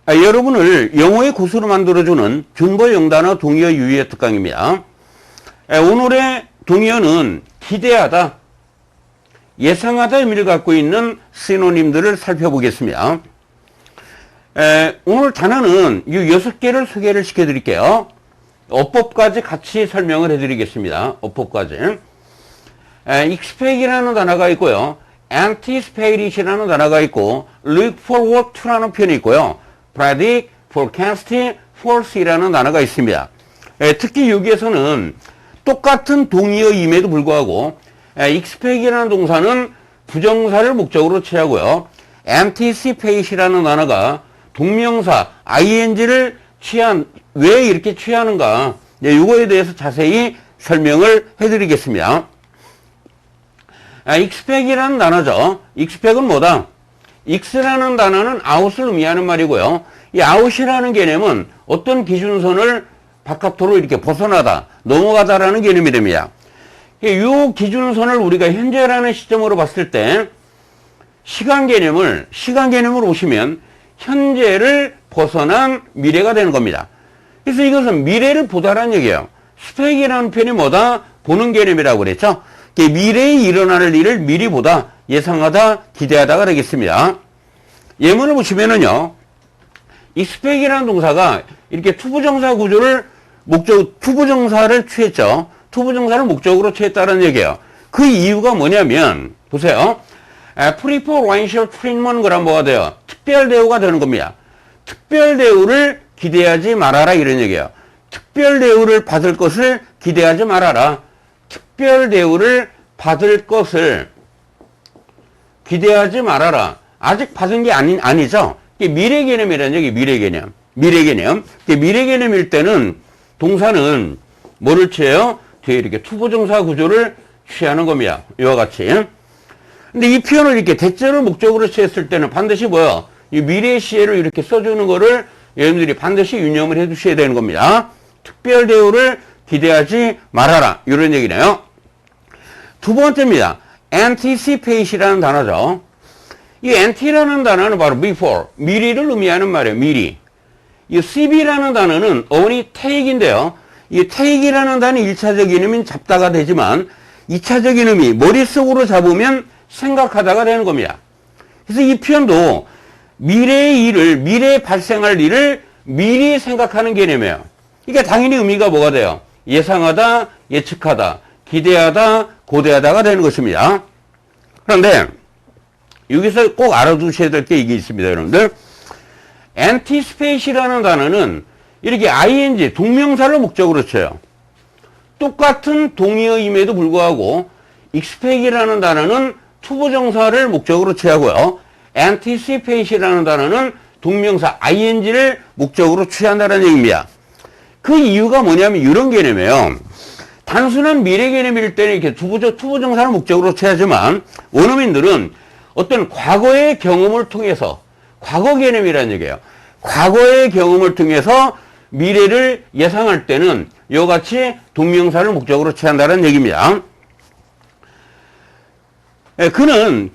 여러분을 영어의 고수로 만들어주는 준보 영단어 동의어 유희의 특강입니다. 오늘의 동의어는 기대하다, 예상하다 의미를 갖고 있는 시노님들을 살펴보겠습니다. 오늘 단어는 이 6개를 소개를 시켜드릴게요. 어법까지 같이 설명을 해드리겠습니다. 어법까지. expect이라는 단어가 있고요. anticipat이라는 단어가 있고 look forward to라는 표현이 있고요. predict, forecast, foresee라는 단어가 있습니다. 특히 여기에서는 똑같은 동의어임에도 불구하고 expect이라는 동사는 부정사를 목적으로 취하고요. anticipat이라는 단어가 동명사 ing를 왜 이렇게 취하는가, 이거에 대해서 자세히 설명을 해드리겠습니다. expect이라는 단어죠. expect은 뭐다? x라는 단어는 out을 의미하는 말이고요. 이 out이라는 개념은 어떤 기준선을 바깥으로 이렇게 벗어나다, 넘어가다라는 개념이 됩니다. 이 기준선을 우리가 현재라는 시점으로 봤을 때 시간 개념을 오시면 현재를 벗어난 미래가 되는 겁니다. 그래서 이것은 미래를 보다라는 얘기예요. 스펙이라는 표현이 뭐다? 보는 개념이라고 그랬죠. 미래에 일어날 일을 미리 보다, 예상하다, 기대하다가 되겠습니다. 예문을 보시면은요, expect이라는 동사가 이렇게 투부정사 구조를 투부정사를 취했죠. 투부정사를 목적으로 취했다는 얘기예요. 그 이유가 뭐냐면, 보세요. preferential treatment 그럼 뭐가 돼요? 특별 대우가 되는 겁니다. 특별 대우를 기대하지 말아라, 이런 얘기예요. 특별 대우를 받을 것을 기대하지 말아라. 특별 대우를 받을 것을 기대하지 말아라. 아직 받은 게 아니죠. 미래 개념이라는 얘기, 미래 개념. 미래 개념일 때는 동사는 뭐를 취해요? 뒤에 이렇게 투부정사 구조를 취하는 겁니다. 이와 같이. 근데 이 표현을 이렇게 대절을 목적으로 취했을 때는 반드시 뭐야? 이 미래 시제를 이렇게 써주는 거를 여러분들이 반드시 유념을 해 두셔야 되는 겁니다. 특별 대우를 기대하지 말아라, 이런 얘기네요. 두 번째입니다. anticipat이라는 단어죠. 이 anti라는 단어는 바로 before, 미리를 의미하는 말이에요. 미리. 이 cb라는 단어는 어원이 take인데요. 이 take이라는 단어는 1차적 이름인 잡다가 되지만 2차적 이름이 머릿속으로 잡으면 생각하다가 되는 겁니다. 그래서 이 표현도 미래에 발생할 일을 미리 생각하는 개념이에요. 이게 당연히 의미가 뭐가 돼요? 예상하다, 예측하다, 기대하다, 고대하다가 되는 것입니다. 그런데 여기서 꼭 알아두셔야 될 게 이게 있습니다, 여러분들. anticipat이라는 단어는 이렇게 ing, 동명사를 목적으로 쳐요. 똑같은 동의어임에도 불구하고 expect이라는 단어는 투부정사를 목적으로 취하고요. anticipat이라는 단어는 동명사 ing를 목적으로 취한다는 얘기입니다. 그 이유가 뭐냐면 이런 개념이에요. 단순한 미래 개념일 때는 이렇게 투부정사를 목적으로 취하지만 원어민들은 어떤 과거의 경험을 통해서, 과거 개념이라는 얘기예요. 과거의 경험을 통해서 미래를 예상할 때는 이와 같이 동명사를 목적으로 취한다는 얘기입니다. 그는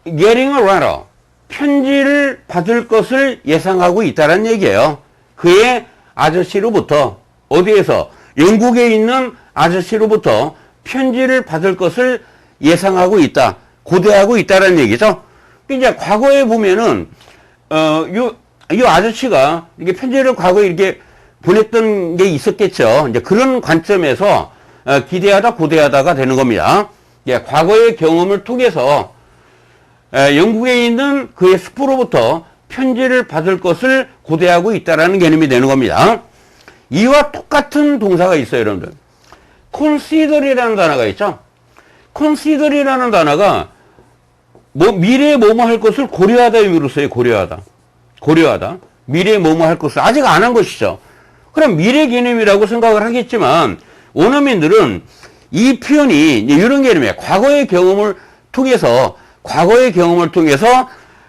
getting a letter, 편지를 받을 것을 예상하고 있다는 얘기예요. 그의 아저씨로부터, 어디에서? 영국에 있는 아저씨로부터 편지를 받을 것을 예상하고 있다, 고대하고 있다는 얘기죠. 이제 과거에 보면은 이 아저씨가 이렇게 편지를 과거에 이렇게 보냈던 게 있었겠죠. 이제 그런 관점에서 기대하다, 고대하다가 되는 겁니다. 과거의 경험을 통해서 영국에 있는 그의 스프로부터 편지를 받을 것을 고대하고 있다라는 개념이 되는 겁니다. 이와 똑같은 동사가 있어요, 여러분들. consider이라는 단어가 있죠. consider이라는 단어가 미래에 뭐뭐 할 것을 고려하다 의미로 써요. 고려하다. 미래에 뭐뭐 할 것을 아직 안 한 것이죠. 그럼 미래 개념이라고 생각을 하겠지만 원어민들은 이 표현이 이런 개념이에요. 과거의 경험을 통해서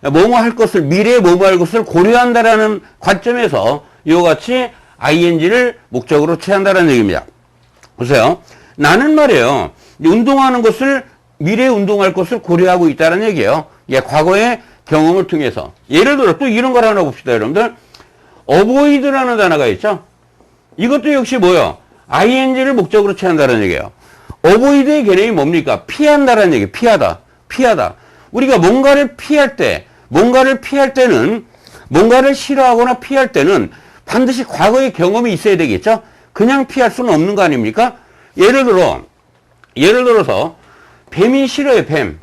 뭐뭐 할 것을, 미래에 뭐뭐 할 것을 고려한다라는 관점에서 이와 같이 ing를 목적으로 취한다는 얘기입니다. 보세요. 나는 말이에요. 운동하는 것을, 미래에 운동할 것을 고려하고 있다는 얘기예요. 과거의 경험을 통해서. 예를 들어 또 이런 걸 하나 봅시다, 여러분들. avoid라는 단어가 있죠. 이것도 역시 뭐요? ing를 목적으로 취한다는 얘기예요. avoid의 개념이 뭡니까? 피한다라는 얘기예요. 피하다. 피하다. 우리가 뭔가를 피할 때는 뭔가를 싫어하거나 피할 때는 반드시 과거의 경험이 있어야 되겠죠? 그냥 피할 수는 없는 거 아닙니까? 예를 들어서 뱀이 싫어요, 뱀.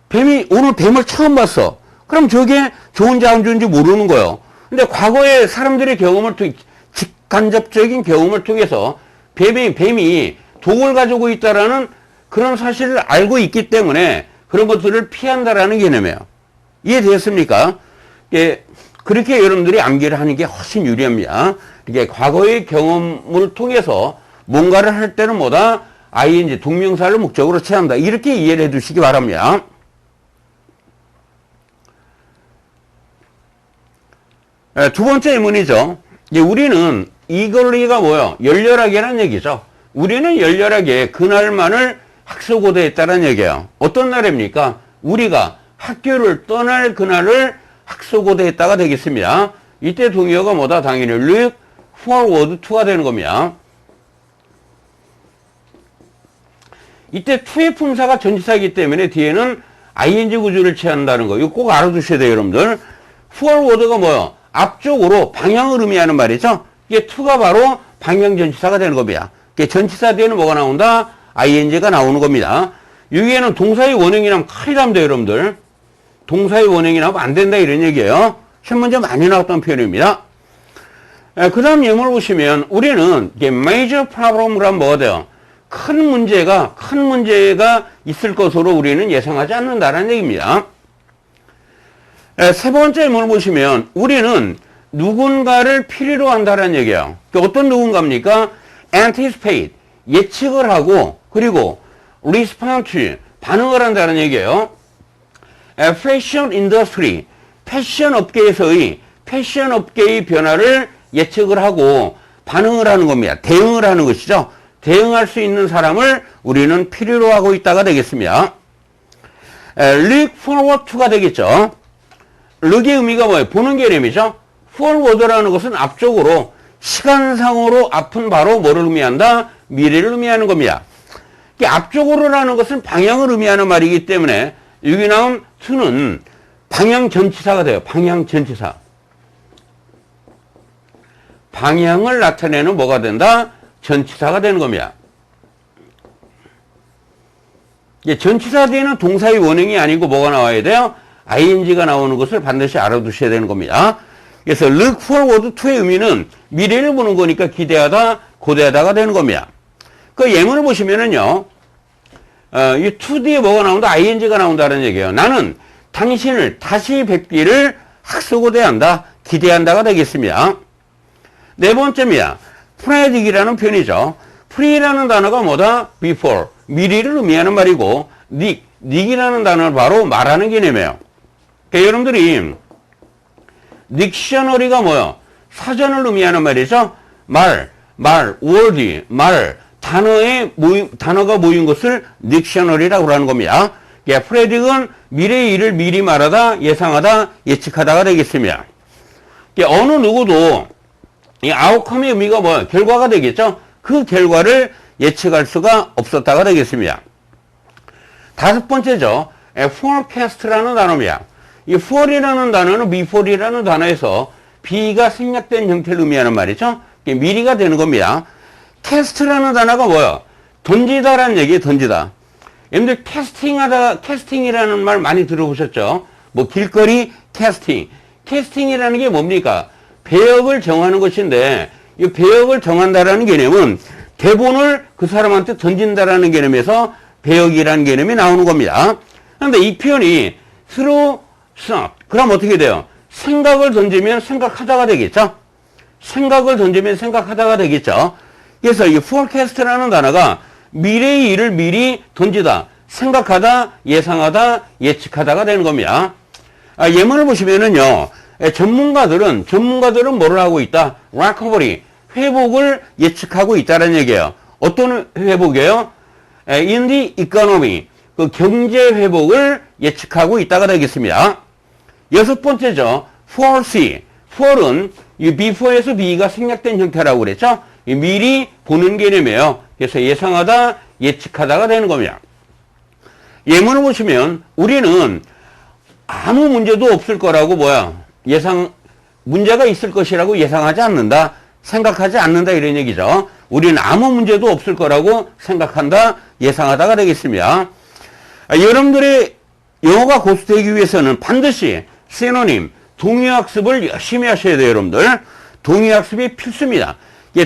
뱀이 오늘 뱀을 처음 봤어. 그럼 저게 좋은지 안 좋은지 모르는 거예요. 근데 과거의 사람들의 경험을 통해 직간접적인 경험을 통해서 뱀이 독을 가지고 있다라는 그런 사실을 알고 있기 때문에 그런 것들을 피한다라는 개념이에요. 이해되셨습니까? 예, 그렇게 여러분들이 암기를 하는 게 훨씬 유리합니다. 이게 과거의 경험을 통해서 뭔가를 할 때는 뭐다? ing, 동명사를 목적으로 취한다. 이렇게 이해를 해 두시기 바랍니다. 두 번째 의문이죠. 우리는 eagerly가 뭐요? 열렬하게라는 얘기죠. 우리는 열렬하게 그날만을 학수고대했다는 얘기예요. 어떤 날입니까? 우리가 학교를 떠날 그날을 학수고대했다가 되겠습니다. 이때 동의어가 뭐다? 당연히 look forward to가 되는 겁니다. 이때 to의 품사가 전치사이기 때문에 뒤에는 ing 구조를 취한다는 거. 이거 꼭 알아두셔야 돼요, 여러분들. forward가 뭐요? 앞쪽으로 방향을 의미하는 말이죠. 이게 to가 바로 방향 전치사가 되는 겁니다. 전치사 뒤에는 뭐가 나온다? ing가 나오는 겁니다. 여기에는 동사의 원형이 나오면 큰일 납니다, 여러분들. 동사의 원형이 나오면 안 된다, 이런 얘기예요. 시험 문제 많이 나왔던 표현입니다. 그 다음 예문을 보시면, 우리는 major problem을 하면 뭐가 돼요? 큰 문제가 있을 것으로 우리는 예상하지 않는다라는 얘기입니다. 세 번째 예문을 보시면, 우리는 누군가를 필요로 한다는 얘기예요. 어떤 누군가입니까? anticipate, 예측을 하고, 그리고 respond to, 반응을 한다는 얘기예요. fashion industry, 패션 업계의 변화를 예측을 하고 반응을 하는 겁니다. 대응을 하는 것이죠. 대응할 수 있는 사람을 우리는 필요로 하고 있다가 되겠습니다. look forward to가 되겠죠. look의 의미가 뭐예요? 보는 개념이죠. forward라는 것은 앞쪽으로, 시간상으로 앞은 바로 뭐를 의미한다? 미래를 의미하는 겁니다. 앞쪽으로라는 것은 방향을 의미하는 말이기 때문에 여기 나온 to는 방향 전치사가 돼요. 방향 전치사. 방향을 나타내는 뭐가 된다? 전치사가 되는 겁니다. 전치사 뒤에는 동사의 원형이 아니고 뭐가 나와야 돼요? ing가 나오는 것을 반드시 알아두셔야 되는 겁니다. 그래서 look forward to의 의미는 미래를 보는 거니까 기대하다, 고대하다가 되는 겁니다. 그 예문을 보시면은요, 이 to 뒤에 뭐가 나온다? ing가 나온다는 얘기예요. 나는 당신을 다시 뵙기를 학수고대한다, 기대한다가 되겠습니다. 네 번째입니다. predict이라는 표현이죠. pre라는 단어가 뭐다? before, 미리를 의미하는 말이고, 닉이라는 단어는 바로 말하는 개념이에요. 그러니까 여러분들이 딕셔너리가 뭐요? 사전을 의미하는 말이죠. word, 단어가 모인 것을 딕셔너리라고 하는 겁니다. predict은 미래의 일을 미리 말하다, 예상하다, 예측하다가 되겠습니다. 어느 누구도 이 outcome의 의미가 뭐예요? 결과가 되겠죠? 그 결과를 예측할 수가 없었다가 되겠습니다. 다섯 번째죠. forecast라는 단어입니다. 이 for이라는 단어는 before이라는 단어에서 B가 생략된 형태를 의미하는 말이죠. 미리가 되는 겁니다. cast라는 단어가 뭐예요? 던지다라는 얘기예요, 던지다. 여러분들 캐스팅이라는 말 많이 들어보셨죠? 뭐 길거리 캐스팅. 캐스팅이라는 게 뭡니까? 배역을 정하는 것인데, 이 배역을 정한다라는 개념은 대본을 그 사람한테 던진다라는 개념에서 배역이라는 개념이 나오는 겁니다. 그런데 이 표현이 through thought. 그럼 어떻게 돼요? 생각을 던지면 생각하다가 되겠죠? 생각을 던지면 생각하다가 되겠죠? 그래서 이 forecast라는 단어가 미래의 일을 미리 던지다, 생각하다, 예상하다, 예측하다가 되는 겁니다. 예문을 보시면은요, 전문가들은 뭐를 하고 있다? recovery, 회복을 예측하고 있다는 얘기예요. 어떤 회복이에요? in the economy, 그 경제 회복을 예측하고 있다가 되겠습니다. 여섯 번째죠. foresee, for은 이 before에서 be가 생략된 형태라고 그랬죠? 이 미리 보는 개념이에요. 그래서 예상하다, 예측하다가 되는 겁니다. 예문을 보시면 우리는 아무 문제도 없을 거라고 문제가 있을 것이라고 예상하지 않는다, 생각하지 않는다 이런 얘기죠. 우리는 아무 문제도 없을 거라고 생각한다, 예상하다가 되겠습니다. 여러분들의 영어가 고수되기 위해서는 반드시 시노님, 동의어학습을 열심히 하셔야 돼요, 여러분들. 동의어학습이 필수입니다.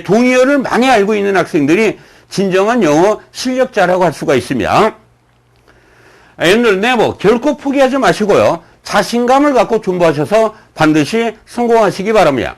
동의어를 많이 알고 있는 학생들이 진정한 영어 실력자라고 할 수가 있습니다. 여러분들, 결코 포기하지 마시고요. 자신감을 갖고 준비하셔서 반드시 성공하시기 바랍니다.